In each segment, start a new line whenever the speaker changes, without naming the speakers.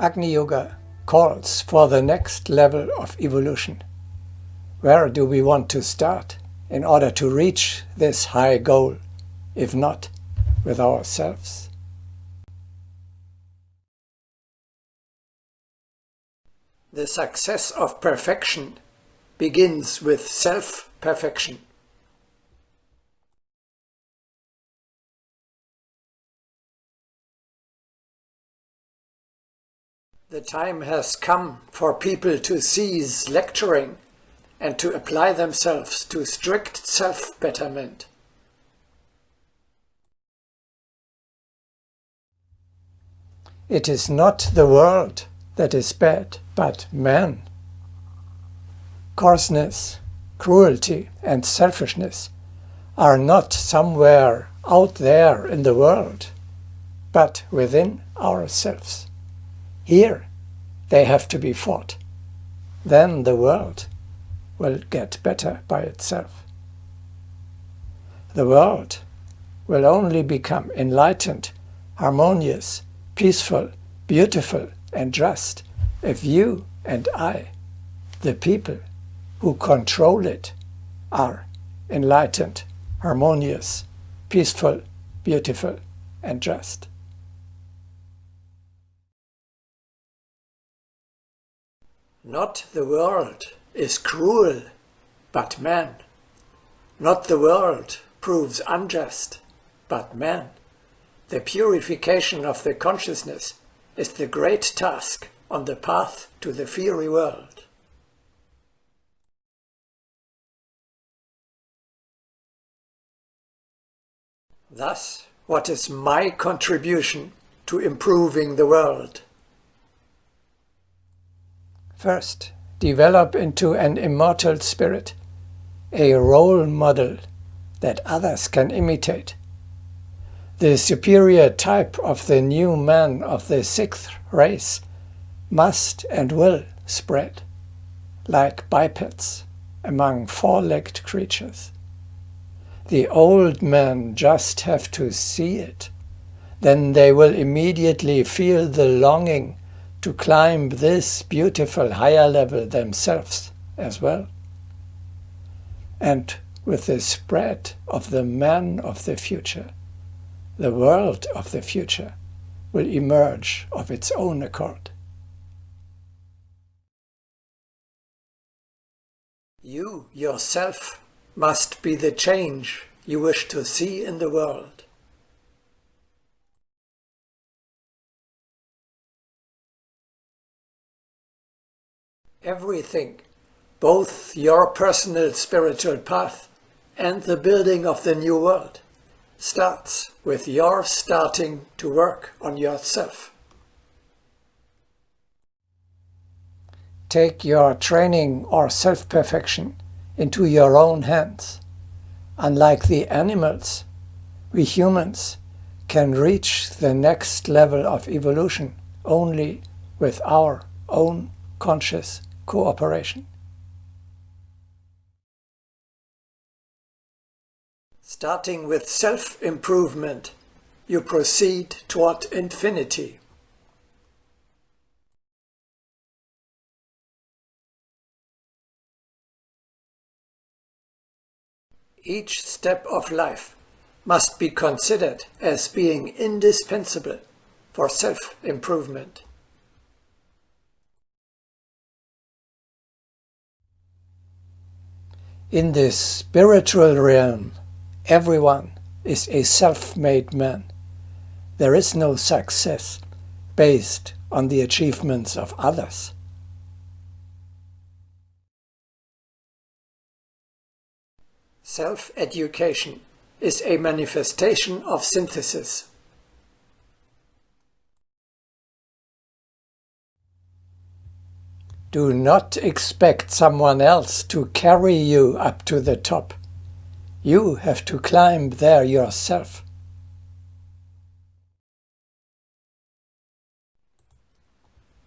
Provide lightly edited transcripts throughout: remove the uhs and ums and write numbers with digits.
Agni Yoga calls for the next level of evolution. Where do we want to start in order to reach this high goal, if not with ourselves? The success of perfection begins with self-perfection. The time has come for people to cease lecturing and to apply themselves to strict self-betterment. It is not the world that is bad, but man. Coarseness, cruelty, and selfishness are not somewhere out there in the world, but within ourselves. Here they have to be fought. Then the world will get better by itself. The world will only become enlightened, harmonious, peaceful, beautiful, and just if you and I, the people who control it, are enlightened, harmonious, peaceful, beautiful, and just. Not the world is cruel, but man. Not the world proves unjust, but man. The purification of the consciousness is the great task on the path to the fiery world. Thus, what is my contribution to improving the world? First, develop into an immortal spirit, a role model that others can imitate. The superior type of the new man of the sixth race must and will spread, like bipeds, among four-legged creatures. The old men just have to see it. Then they will immediately feel the longing to climb this beautiful higher level themselves as well. And with the spread of the man of the future, the world of the future will emerge of its own accord. You yourself must be the change you wish to see in the world. Everything, both your personal spiritual path and the building of the new world, starts with your starting to work on yourself. Take your training or self-perfection into your own hands. Unlike the animals, we humans can reach the next level of evolution only with our own conscious cooperation. Starting with self-improvement, you proceed toward infinity. Each step of life must be considered as being indispensable for self-improvement. In the spiritual realm, everyone is a self-made man. There is no success based on the achievements of others. Self-education is a manifestation of synthesis. Do not expect someone else to carry you up to the top. You have to climb there yourself.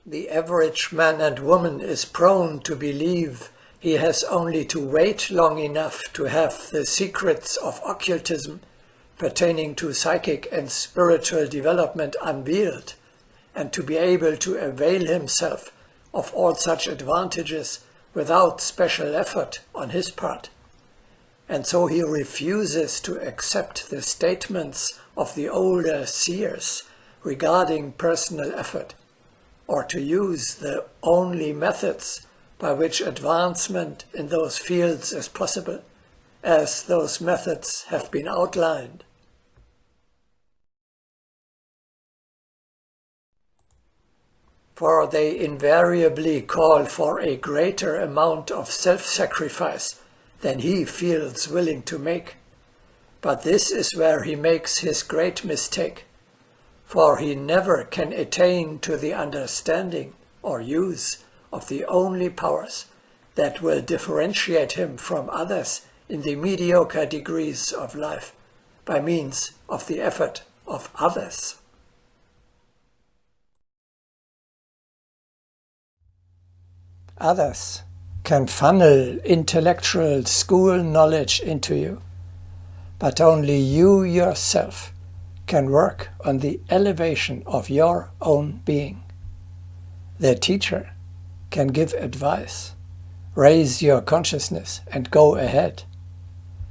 The average man and woman is prone to believe he has only to wait long enough to have the secrets of occultism pertaining to psychic and spiritual development unveiled, and to be able to avail himself of all such advantages without special effort on his part. And so he refuses to accept the statements of the older seers regarding personal effort, or to use the only methods by which advancement in those fields is possible, as those methods have been outlined. For they invariably call for a greater amount of self-sacrifice than he feels willing to make. But this is where he makes his great mistake, for he never can attain to the understanding or use of the only powers that will differentiate him from others in the mediocre degrees of life by means of the effort of others. Others can funnel intellectual school knowledge into you, but only you yourself can work on the elevation of your own being. The teacher can give advice, raise your consciousness and go ahead.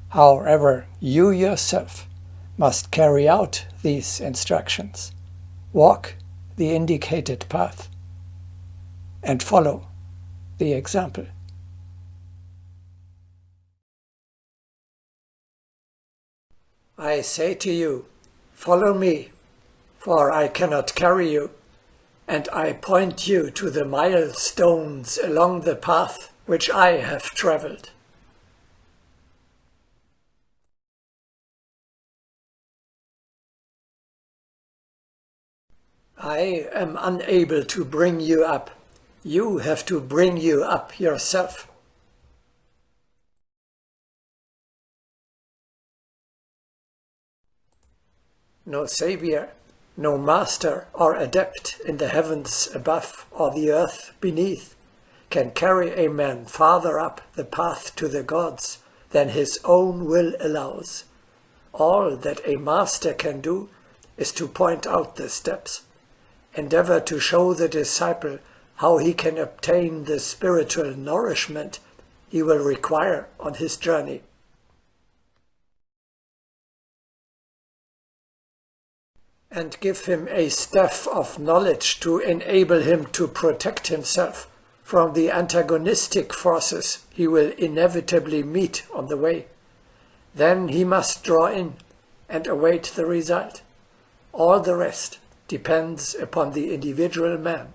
However, you yourself must carry out these instructions, walk the indicated path, and follow the example. I say to you, follow me, for I cannot carry you, and I point you to the milestones along the path which I have traveled. I am unable to bring you up. You have to bring you up yourself. No savior, no master or adept in the heavens above or the earth beneath can carry a man farther up the path to the gods than his own will allows. All that a master can do is to point out the steps, endeavor to show the disciple how he can obtain the spiritual nourishment he will require on his journey. And give him a staff of knowledge to enable him to protect himself from the antagonistic forces he will inevitably meet on the way. Then he must draw in and await the result. All the rest depends upon the individual man.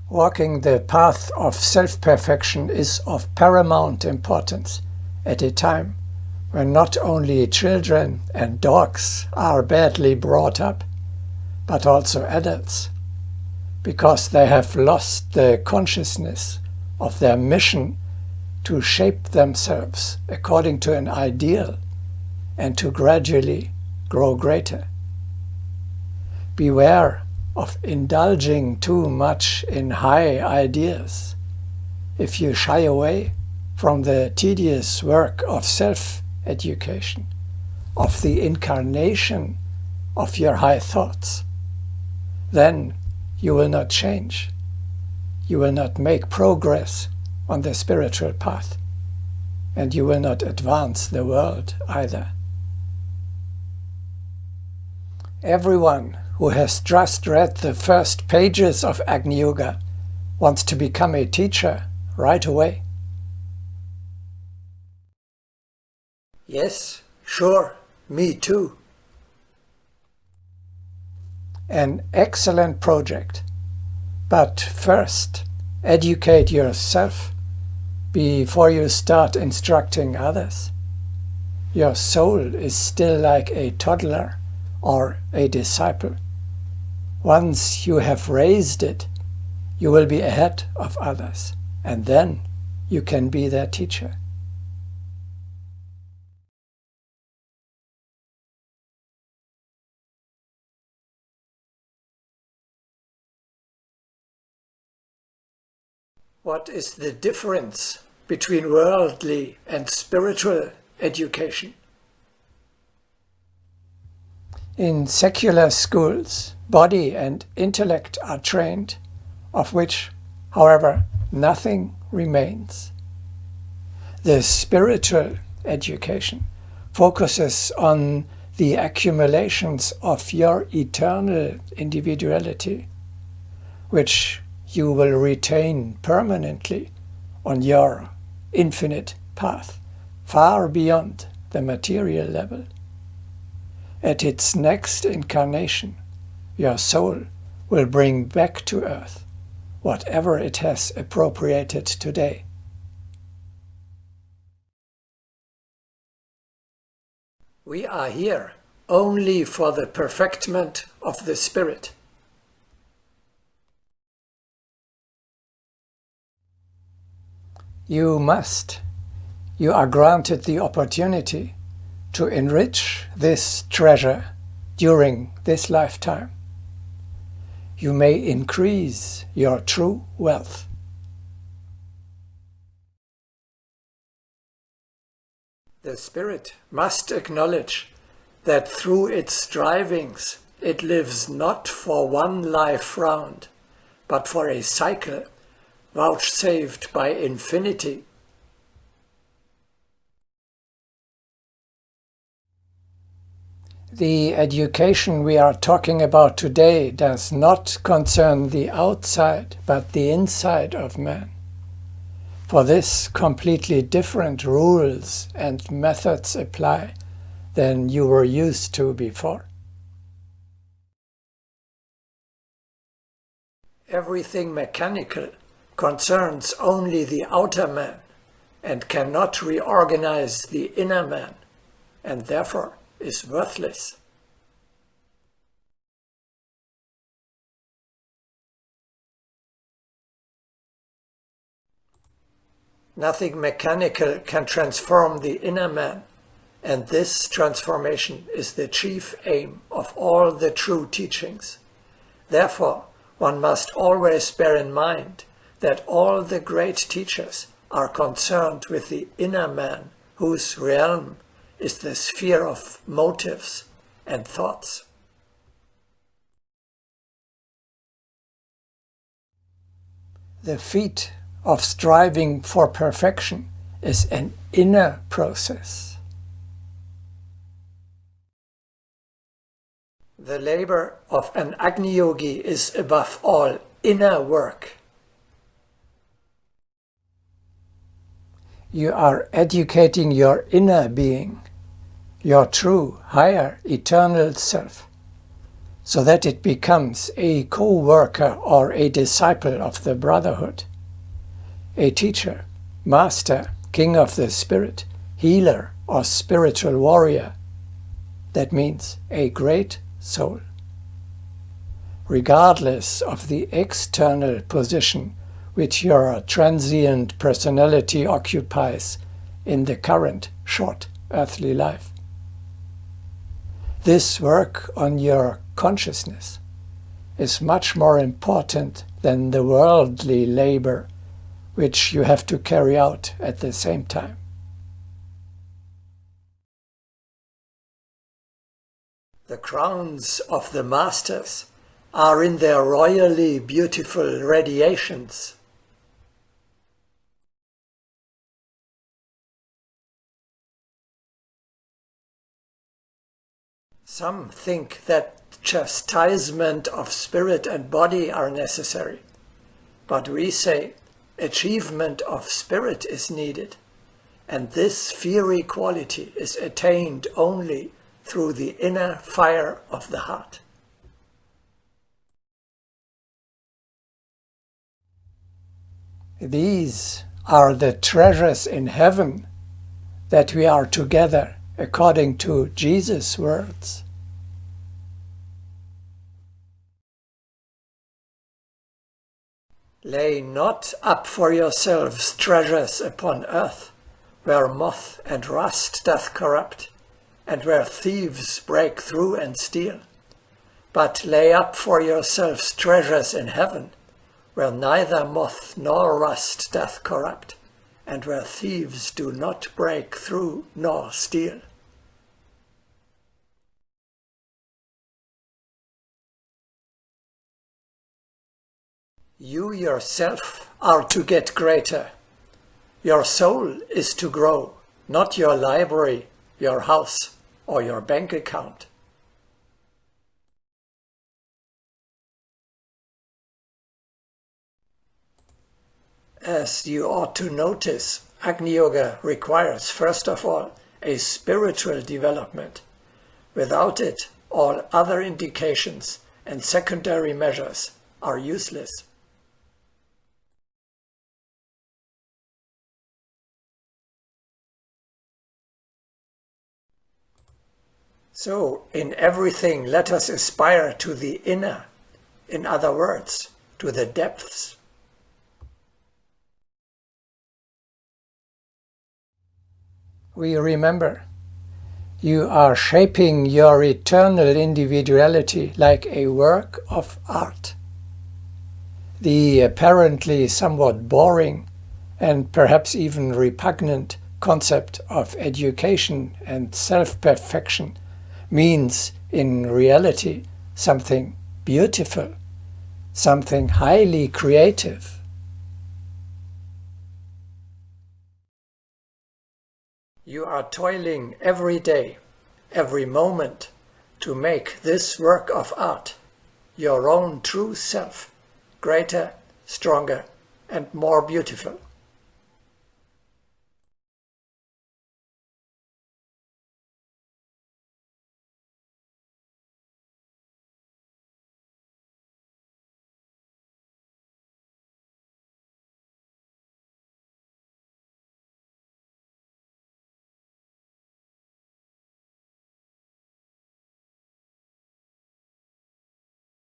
Walking the path of self-perfection is of paramount importance at a time when not only children and dogs are badly brought up, but also adults, because they have lost the consciousness of their mission to shape themselves according to an ideal and to gradually grow greater. Beware of indulging too much in high ideas. If you shy away from the tedious work of self-education, of the incarnation of your high thoughts, then you will not change. You will not make progress on the spiritual path, and you will not advance the world either. Everyone who has just read the first pages of Agni Yoga wants to become a teacher right away. Yes, sure, me too. An excellent project. But first, educate yourself before you start instructing others. Your soul is still like a toddler or a disciple. Once you have raised it, you will be ahead of others, and then you can be their teacher. What is the difference between worldly and spiritual education? In secular schools, body and intellect are trained, of which, however, nothing remains. The spiritual education focuses on the accumulations of your eternal individuality, which you will retain permanently on your infinite path, far beyond the material level. At its next incarnation, your soul will bring back to earth whatever it has appropriated today. We are here only for the perfectment of the spirit. You are granted the opportunity to enrich this treasure during this lifetime. You may increase your true wealth. The spirit must acknowledge that through its strivings it lives not for one life round, but for a cycle vouchsafed by infinity. The education we are talking about today does not concern the outside, but the inside of man. For this, completely different rules and methods apply than you were used to before. Everything mechanical concerns only the outer man and cannot reorganize the inner man, and therefore is worthless. Nothing mechanical can transform the inner man, and this transformation is the chief aim of all the true teachings. Therefore, one must always bear in mind that all the great teachers are concerned with the inner man, whose realm is the sphere of motives and thoughts. The feat of striving for perfection is an inner process. The labor of an Agni yogi is above all inner work. You are educating your inner being, your true, higher, eternal self, so that it becomes a co-worker or a disciple of the brotherhood, a teacher, master, king of the spirit, healer, or spiritual warrior. That means a great soul. Regardless of the external position which your transient personality occupies in the current short earthly life. This work on your consciousness is much more important than the worldly labor which you have to carry out at the same time. The crowns of the masters are in their royally beautiful radiations. Some think that chastisement of spirit and body are necessary, but we say achievement of spirit is needed, and this fiery quality is attained only through the inner fire of the heart. These are the treasures in heaven that we are together according to Jesus' words. Lay not up for yourselves treasures upon earth, where moth and rust doth corrupt, and where thieves break through and steal. But lay up for yourselves treasures in heaven, where neither moth nor rust doth corrupt, and where thieves do not break through nor steal. You yourself are to get greater. Your soul is to grow, not your library, your house, or your bank account. As you ought to notice, Agni Yoga requires, first of all, a spiritual development. Without it, all other indications and secondary measures are useless. So, in everything, let us aspire to the inner, in other words, to the depths. We remember, you are shaping your eternal individuality like a work of art. The apparently somewhat boring and perhaps even repugnant concept of education and self-perfection means in reality something beautiful, something highly creative. You are toiling every day, every moment, to make this work of art, your own true self, greater, stronger, and more beautiful.